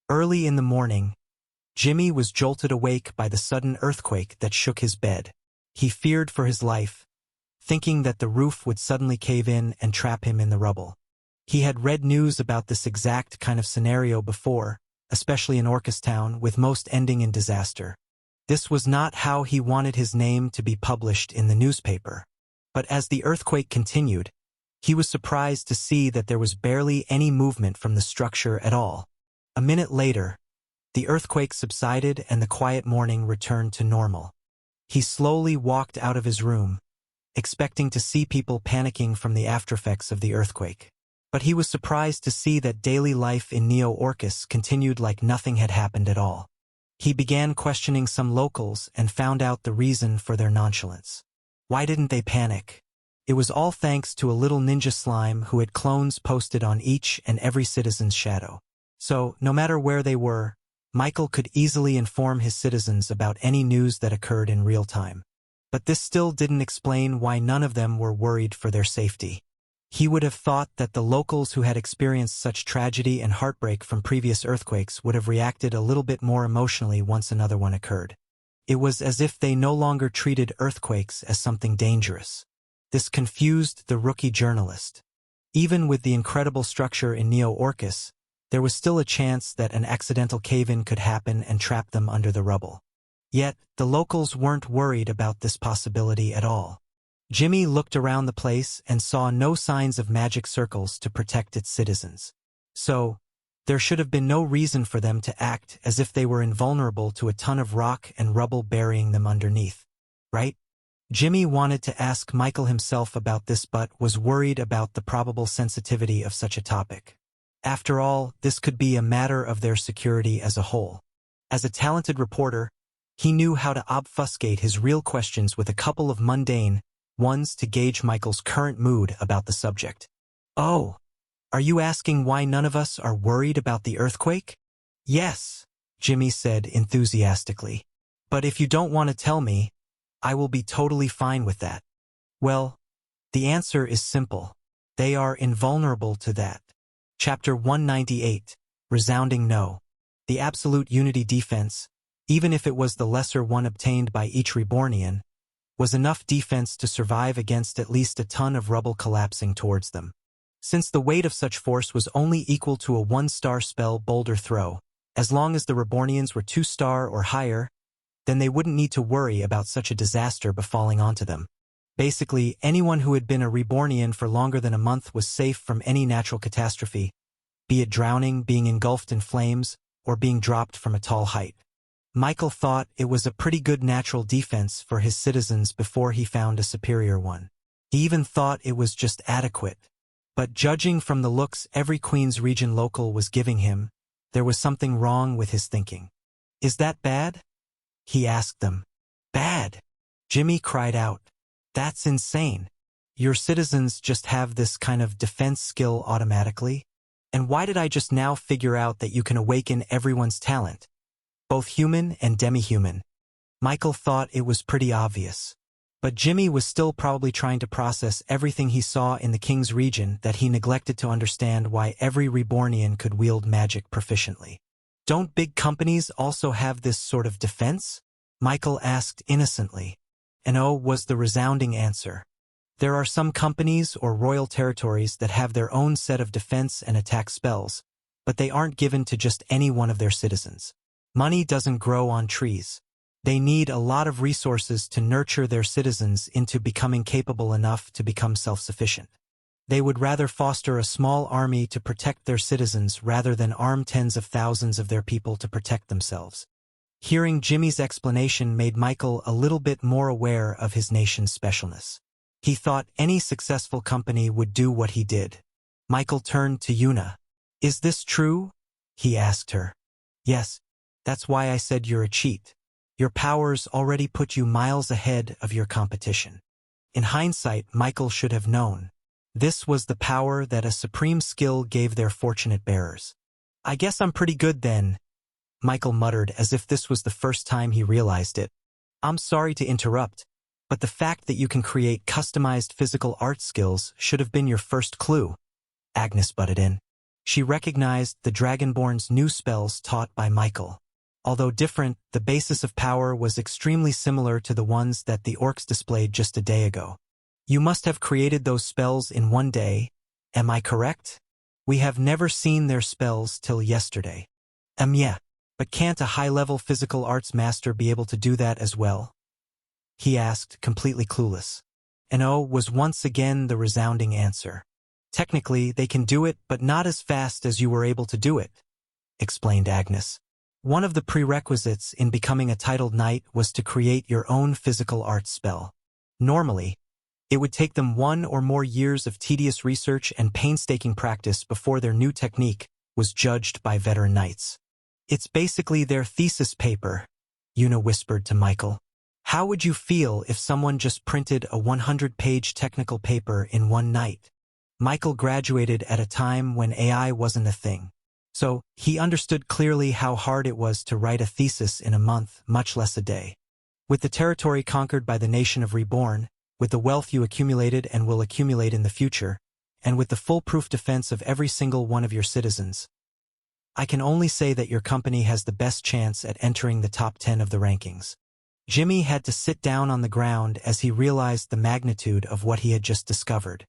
Speaker 1: Early in the morning, Jimmy was jolted awake by the sudden earthquake that shook his bed. He feared for his life, thinking that the roof would suddenly cave in and trap him in the rubble. He had read news about this exact kind of scenario before, especially in Orcustown, with most ending in disaster. This was not how he wanted his name to be published in the newspaper. But as the earthquake continued, he was surprised to see that there was barely any movement from the structure at all. A minute later, the earthquake subsided and the quiet morning returned to normal. He slowly walked out of his room, expecting to see people panicking from the aftereffects of the earthquake. But he was surprised to see that daily life in Neo-Orcus continued like nothing had happened at all. He began questioning some locals and found out the reason for their nonchalance. Why didn't they panic? It was all thanks to a little ninja slime who had clones posted on each and every citizen's shadow. So, no matter where they were, Michael could easily inform his citizens about any news that occurred in real time. But this still didn't explain why none of them were worried for their safety. He would have thought that the locals who had experienced such tragedy and heartbreak from previous earthquakes would have reacted a little bit more emotionally once another one occurred. It was as if they no longer treated earthquakes as something dangerous. This confused the rookie journalist. Even with the incredible structure in Neo-Orcus, there was still a chance that an accidental cave-in could happen and trap them under the rubble. Yet, the locals weren't worried about this possibility at all. Jimmy looked around the place and saw no signs of magic circles to protect its citizens. So, there should have been no reason for them to act as if they were invulnerable to a ton of rock and rubble burying them underneath. Right? Jimmy wanted to ask Michael himself about this but was worried about the probable sensitivity of such a topic. After all, this could be a matter of their security as a whole. As a talented reporter, he knew how to obfuscate his real questions with a couple of mundane ones to gauge Michael's current mood about the subject. "Oh, are you asking why none of us are worried about the earthquake?" "Yes," Jimmy said enthusiastically. "But if you don't want to tell me, I will be totally fine with that." "Well, the answer is simple. They are invulnerable to that." Chapter 198, Resounding No. The absolute unity defense, even if it was the lesser one obtained by each Rebornian, was enough defense to survive against at least a ton of rubble collapsing towards them. Since the weight of such force was only equal to a 1-star spell boulder throw, as long as the Rebornians were 2-star or higher, then they wouldn't need to worry about such a disaster befalling onto them. Basically, anyone who had been a Rebornian for longer than a month was safe from any natural catastrophe, be it drowning, being engulfed in flames, or being dropped from a tall height. Michael thought it was a pretty good natural defense for his citizens before he found a superior one. He even thought it was just adequate. But judging from the looks every Queen's Region local was giving him, there was something wrong with his thinking. "Is that bad?" he asked them. "Bad?" Jimmy cried out. "That's insane. Your citizens just have this kind of defense skill automatically? And why did I just now figure out that you can awaken everyone's talent, both human and demi-human?" Michael thought it was pretty obvious. But Jimmy was still probably trying to process everything he saw in the King's Region that he neglected to understand why every Rebornian could wield magic proficiently. "Don't big companies also have this sort of defense?" Michael asked innocently. And "oh" was the resounding answer. There are some companies or royal territories that have their own set of defense and attack spells, but they aren't given to just any one of their citizens. Money doesn't grow on trees. They need a lot of resources to nurture their citizens into becoming capable enough to become self-sufficient. They would rather foster a small army to protect their citizens rather than arm tens of thousands of their people to protect themselves. Hearing Jimmy's explanation made Michael a little bit more aware of his nation's specialness. He thought any successful company would do what he did. Michael turned to Yuna. "Is this true?" he asked her. "Yes, that's why I said you're a cheat. Your powers already put you miles ahead of your competition." In hindsight, Michael should have known. This was the power that a supreme skill gave their fortunate bearers. "I guess I'm pretty good then," Michael muttered as if this was the first time he realized it. "I'm sorry to interrupt, but the fact that you can create customized physical art skills should have been your first clue." Agnes butted in. She recognized the Dragonborn's new spells taught by Michael. Although different, the basis of power was extremely similar to the ones that the orcs displayed just a day ago. "You must have created those spells in one day, am I correct? We have never seen their spells till yesterday." Yeah, but can't a high-level physical arts master be able to do that as well?" he asked, completely clueless. And "oh" was once again the resounding answer. "Technically, they can do it, but not as fast as you were able to do it," explained Agnes. "One of the prerequisites in becoming a titled knight was to create your own physical arts spell. Normally, it would take them 1 or more years of tedious research and painstaking practice before their new technique was judged by veteran knights. It's basically their thesis paper," Yuna whispered to Michael. "How would you feel if someone just printed a 100-page technical paper in one night?" Michael graduated at a time when AI wasn't a thing. So, he understood clearly how hard it was to write a thesis in a month, much less a day. With the territory conquered by the nation of Reborn, with the wealth you accumulated and will accumulate in the future, and with the foolproof defense of every single one of your citizens, I can only say that your company has the best chance at entering the top 10 of the rankings. Jimmy had to sit down on the ground as he realized the magnitude of what he had just discovered.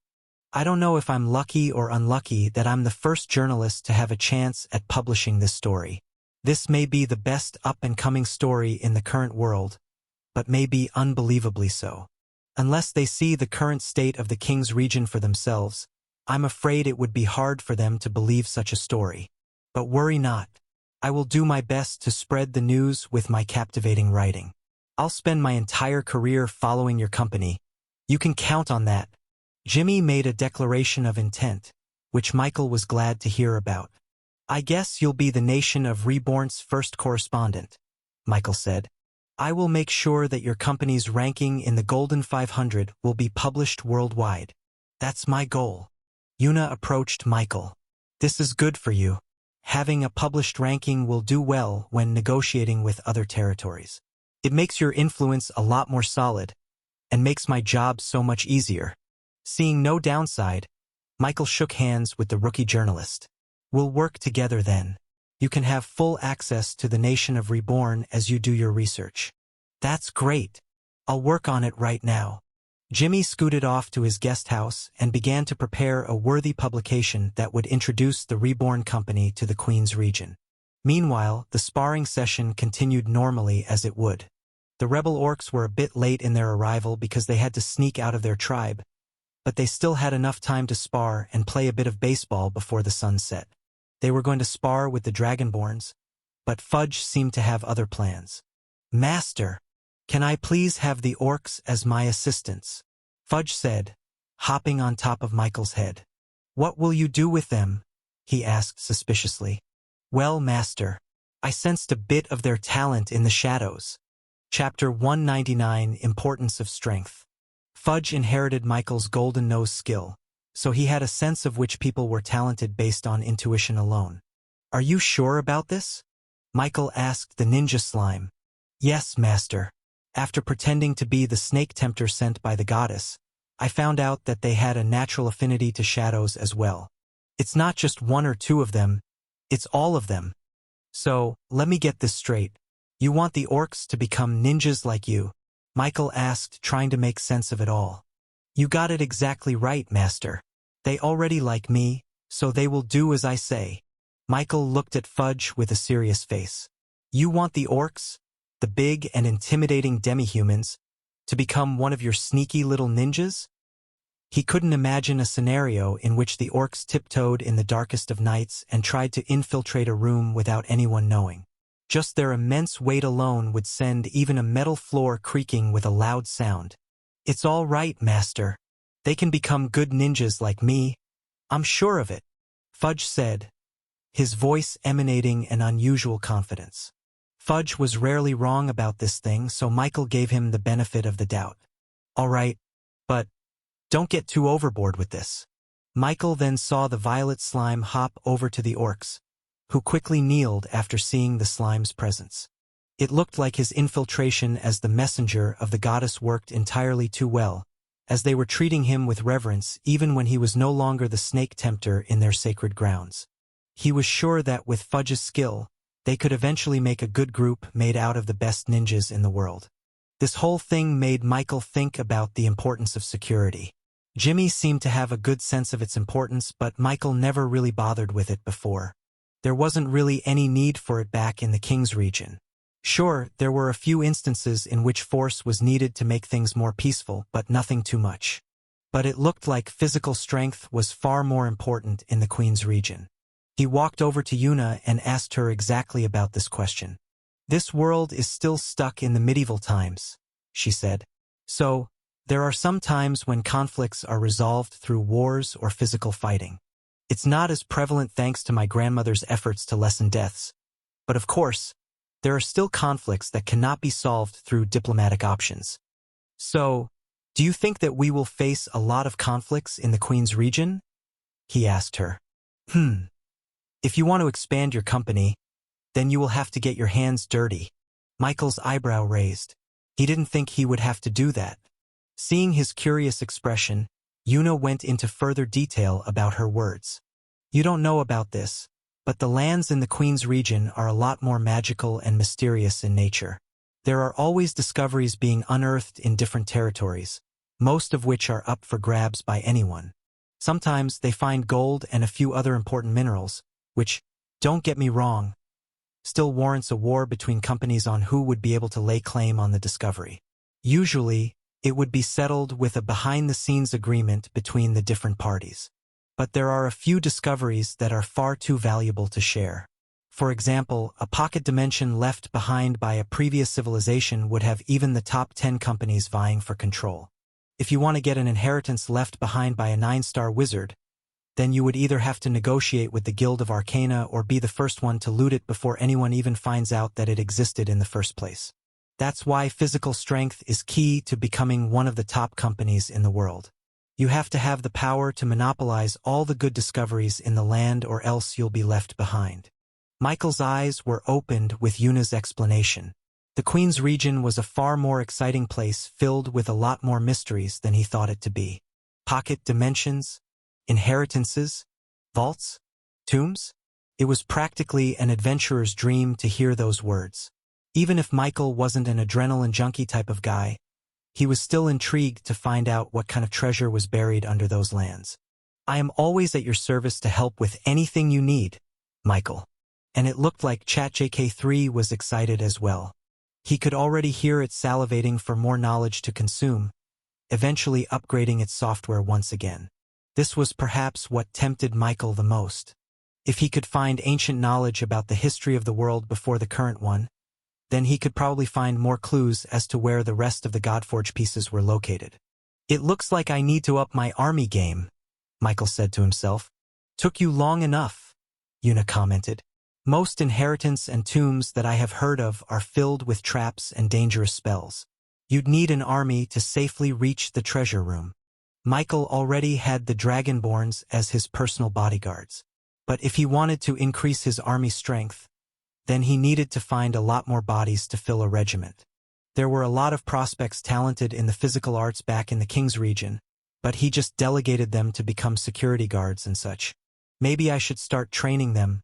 Speaker 1: I don't know if I'm lucky or unlucky that I'm the first journalist to have a chance at publishing this story. This may be the best up-and-coming story in the current world, but may be unbelievably so. Unless they see the current state of the King's region for themselves, I'm afraid it would be hard for them to believe such a story. But worry not. I will do my best to spread the news with my captivating writing. I'll spend my entire career following your company. You can count on that. Jimmy made a declaration of intent, which Michael was glad to hear about. I guess you'll be the nation of Reborn's first correspondent, Michael said. I will make sure that your company's ranking in the Golden 500 will be published worldwide. That's my goal. Yuna approached Michael. This is good for you. Having a published ranking will do well when negotiating with other territories. It makes your influence a lot more solid, and makes my job so much easier. Seeing no downside, Michael shook hands with the rookie journalist. We'll work together then. You can have full access to the nation of Reborn as you do your research. That's great. I'll work on it right now. Jimmy scooted off to his guest house and began to prepare a worthy publication that would introduce the Reborn company to the Queen's region. Meanwhile, the sparring session continued normally as it would. The rebel orcs were a bit late in their arrival because they had to sneak out of their tribe, but they still had enough time to spar and play a bit of baseball before the sun set. They were going to spar with the Dragonborns, but Fudge seemed to have other plans. Master, can I please have the orcs as my assistants? Fudge said, hopping on top of Michael's head. What will you do with them? He asked suspiciously. Well, Master, I sensed a bit of their talent in the shadows. Chapter 199, Importance of Strength. Fudge inherited Michael's golden nose skill, so he had a sense of which people were talented based on intuition alone. Are you sure about this? Michael asked the ninja slime. Yes, Master. After pretending to be the snake tempter sent by the goddess, I found out that they had a natural affinity to shadows as well. It's not just one or two of them, it's all of them. So, let me get this straight. You want the orcs to become ninjas like you? Michael asked, trying to make sense of it all. You got it exactly right, Master. They already like me, so they will do as I say. Michael looked at Fudge with a serious face. You want the orcs, the big and intimidating demi-humans, to become one of your sneaky little ninjas? He couldn't imagine a scenario in which the orcs tiptoed in the darkest of nights and tried to infiltrate a room without anyone knowing. Just their immense weight alone would send even a metal floor creaking with a loud sound. It's all right, Master. They can become good ninjas like me. I'm sure of it, Fudge said, his voice emanating an unusual confidence. Fudge was rarely wrong about this thing, so Michael gave him the benefit of the doubt. All right, but don't get too overboard with this. Michael then saw the violet slime hop over to the orcs, who quickly kneeled after seeing the slime's presence. It looked like his infiltration as the messenger of the goddess worked entirely too well, as they were treating him with reverence even when he was no longer the snake tempter in their sacred grounds. He was sure that with Fudge's skill, they could eventually make a good group made out of the best ninjas in the world. This whole thing made Michael think about the importance of security. Jimmy seemed to have a good sense of its importance, but Michael never really bothered with it before. There wasn't really any need for it back in the King's region. Sure, there were a few instances in which force was needed to make things more peaceful, but nothing too much. But it looked like physical strength was far more important in the Queen's region. He walked over to Yuna and asked her exactly about this question. This world is still stuck in the medieval times, she said. So, there are some times when conflicts are resolved through wars or physical fighting. It's not as prevalent thanks to my grandmother's efforts to lessen deaths. But of course, there are still conflicts that cannot be solved through diplomatic options. So, do you think that we will face a lot of conflicts in the Queen's region? He asked her. If you want to expand your company, then you will have to get your hands dirty. Michael's eyebrow raised. He didn't think he would have to do that. Seeing his curious expression, Yuna went into further detail about her words. You don't know about this, but the lands in the Queen's region are a lot more magical and mysterious in nature. There are always discoveries being unearthed in different territories, most of which are up for grabs by anyone. Sometimes they find gold and a few other important minerals, which, don't get me wrong, still warrants a war between companies on who would be able to lay claim on the discovery. Usually, it would be settled with a behind-the-scenes agreement between the different parties. But there are a few discoveries that are far too valuable to share. For example, a pocket dimension left behind by a previous civilization would have even the top 10 companies vying for control. If you want to get an inheritance left behind by a 9-star wizard, then you would either have to negotiate with the Guild of Arcana or be the first one to loot it before anyone even finds out that it existed in the first place. That's why physical strength is key to becoming one of the top companies in the world. You have to have the power to monopolize all the good discoveries in the land or else you'll be left behind. Michael's eyes were opened with Yuna's explanation. The Queen's region was a far more exciting place filled with a lot more mysteries than he thought it to be. Pocket dimensions, inheritances, vaults, tombs? It was practically an adventurer's dream to hear those words. Even if Michael wasn't an adrenaline junkie type of guy, he was still intrigued to find out what kind of treasure was buried under those lands. I am always at your service to help with anything you need, Michael. And it looked like ChatJK3 was excited as well. He could already hear it salivating for more knowledge to consume, eventually upgrading its software once again. This was perhaps what tempted Michael the most. If he could find ancient knowledge about the history of the world before the current one, then he could probably find more clues as to where the rest of the Godforge pieces were located. It looks like I need to up my army game, Michael said to himself. Took you long enough, Yuna commented. Most inheritance and tombs that I have heard of are filled with traps and dangerous spells. You'd need an army to safely reach the treasure room. Michael already had the Dragonborns as his personal bodyguards. But if he wanted to increase his army strength, then he needed to find a lot more bodies to fill a regiment. There were a lot of prospects talented in the physical arts back in the King's region, but he just delegated them to become security guards and such. Maybe I should start training them.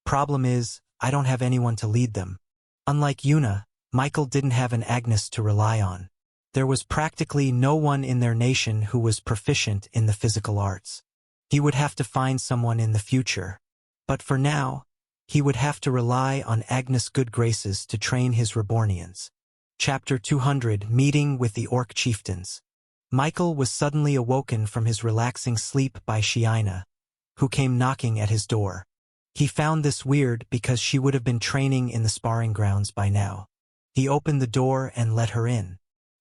Speaker 1: Problem is, I don't have anyone to lead them. Unlike Yuna, Michael didn't have an Agnes to rely on. There was practically no one in their nation who was proficient in the physical arts. He would have to find someone in the future. But for now, he would have to rely on Agnes' good graces to train his Rebornians. Chapter 200 Meeting with the Orc Chieftains. Michael was suddenly awoken from his relaxing sleep by Shiina, who came knocking at his door. He found this weird because she would have been training in the sparring grounds by now. He opened the door and let her in.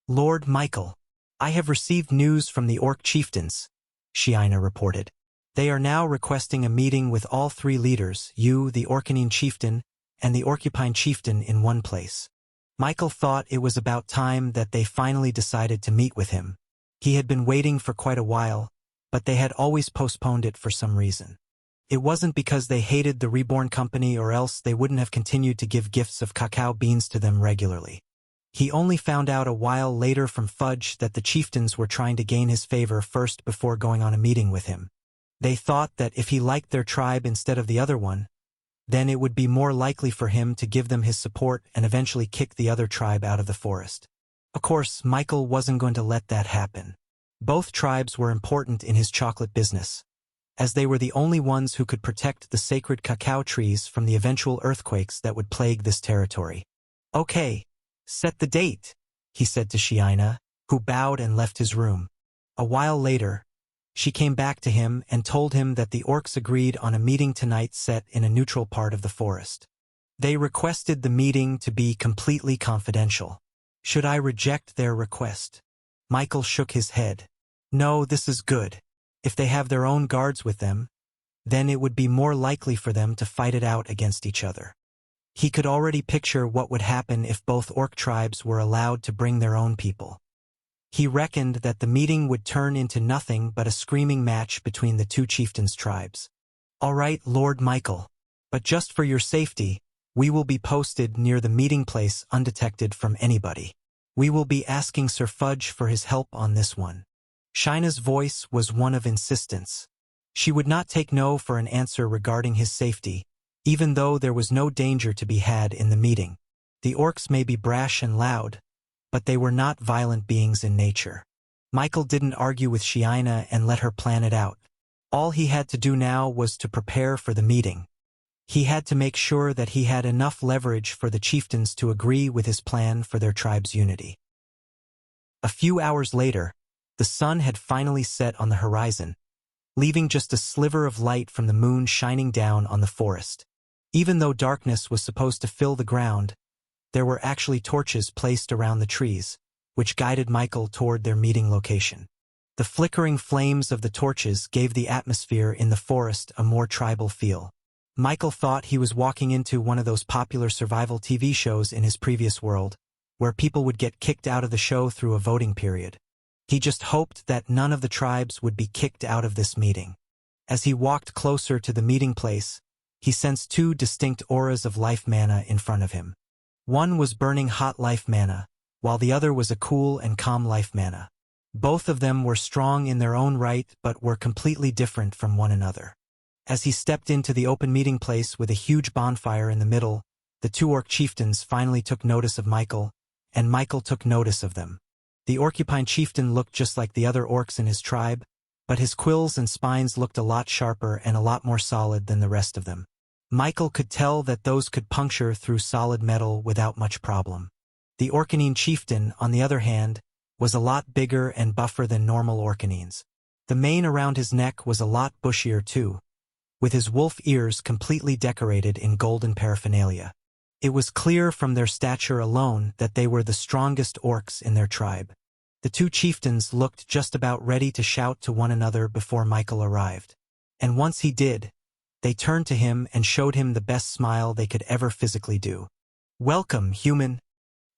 Speaker 1: Lord Michael, I have received news from the Orc Chieftains, Shiina reported. They are now requesting a meeting with all 3 leaders, you, the Orcanine Chieftain, and the Orcupine Chieftain in one place. Michael thought it was about time that they finally decided to meet with him. He had been waiting for quite a while, but they had always postponed it for some reason. It wasn't because they hated the Reborn company or else they wouldn't have continued to give gifts of cacao beans to them regularly. He only found out a while later from Fudge that the chieftains were trying to gain his favor first before going on a meeting with him. They thought that if he liked their tribe instead of the other one, then it would be more likely for him to give them his support and eventually kick the other tribe out of the forest. Of course, Michael wasn't going to let that happen. Both tribes were important in his chocolate business, as they were the only ones who could protect the sacred cacao trees from the eventual earthquakes that would plague this territory. Okay, set the date, he said to Shiina, who bowed and left his room. A while later, she came back to him and told him that the orcs agreed on a meeting tonight set in a neutral part of the forest. They requested the meeting to be completely confidential. Should I reject their request? Michael shook his head. No, this is good. If they have their own guards with them, then it would be more likely for them to fight it out against each other. He could already picture what would happen if both orc tribes were allowed to bring their own people. He reckoned that the meeting would turn into nothing but a screaming match between the 2 chieftains' tribes. All right, Lord Michael, but just for your safety, we will be posted near the meeting place undetected from anybody. We will be asking Sir Fudge for his help on this one. Shina's voice was one of insistence. She would not take no for an answer regarding his safety, even though there was no danger to be had in the meeting. The orcs may be brash and loud, but they were not violent beings in nature. Michael didn't argue with Shina and let her plan it out. All he had to do now was to prepare for the meeting. He had to make sure that he had enough leverage for the chieftains to agree with his plan for their tribe's unity. A few hours later, the sun had finally set on the horizon, leaving just a sliver of light from the moon shining down on the forest. Even though darkness was supposed to fill the ground, there were actually torches placed around the trees, which guided Michael toward their meeting location. The flickering flames of the torches gave the atmosphere in the forest a more tribal feel. Michael thought he was walking into one of those popular survival TV shows in his previous world, where people would get kicked out of the show through a voting period. He just hoped that none of the tribes would be kicked out of this meeting. As he walked closer to the meeting place, he sensed two distinct auras of life mana in front of him. One was burning hot life mana, while the other was a cool and calm life mana. Both of them were strong in their own right but were completely different from one another. As he stepped into the open meeting place with a huge bonfire in the middle, the two orc chieftains finally took notice of Michael, and Michael took notice of them. The Orcupine chieftain looked just like the other orcs in his tribe, but his quills and spines looked a lot sharper and a lot more solid than the rest of them. Michael could tell that those could puncture through solid metal without much problem. The Orcanine chieftain, on the other hand, was a lot bigger and buffer than normal Orcanines. The mane around his neck was a lot bushier too, with his wolf ears completely decorated in golden paraphernalia. It was clear from their stature alone that they were the strongest orcs in their tribe. The two chieftains looked just about ready to shout to one another before Michael arrived. And once he did, they turned to him and showed him the best smile they could ever physically do. "Welcome, human."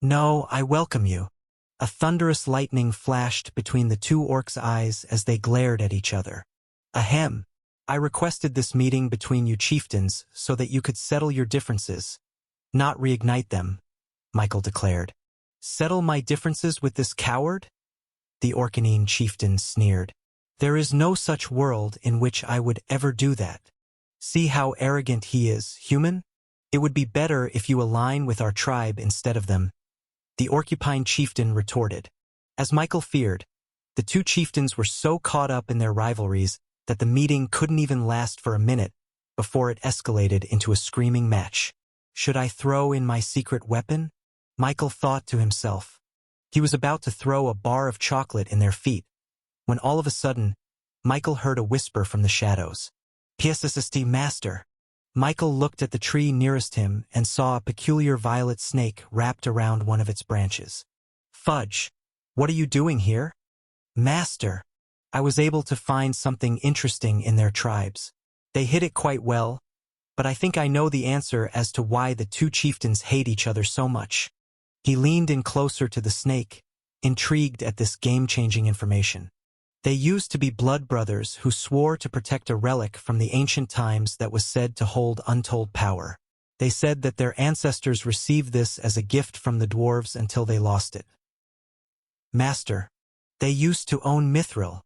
Speaker 1: "No, I welcome you." A thunderous lightning flashed between the two orcs' eyes as they glared at each other. "Ahem. I requested this meeting between you chieftains so that you could settle your differences, not reignite them," Michael declared. "Settle my differences with this coward?" The Orcanine chieftain sneered. "There is no such world in which I would ever do that. See how arrogant he is, human? It would be better if you align with our tribe instead of them," the Orcupine chieftain retorted. As Michael feared, the two chieftains were so caught up in their rivalries that the meeting couldn't even last for a minute before it escalated into a screaming match. "Should I throw in my secret weapon?" Michael thought to himself. He was about to throw a bar of chocolate in their feet, when all of a sudden, Michael heard a whisper from the shadows. "PSSST Master." Michael looked at the tree nearest him and saw a peculiar violet snake wrapped around one of its branches. "Fudge, what are you doing here?" "Master, I was able to find something interesting in their tribes. They hid it quite well, but I think I know the answer as to why the two chieftains hate each other so much." He leaned in closer to the snake, intrigued at this game-changing information. They used to be blood brothers who swore to protect a relic from the ancient times that was said to hold untold power. They said that their ancestors received this as a gift from the dwarves until they lost it. "Master, they used to own Mithril.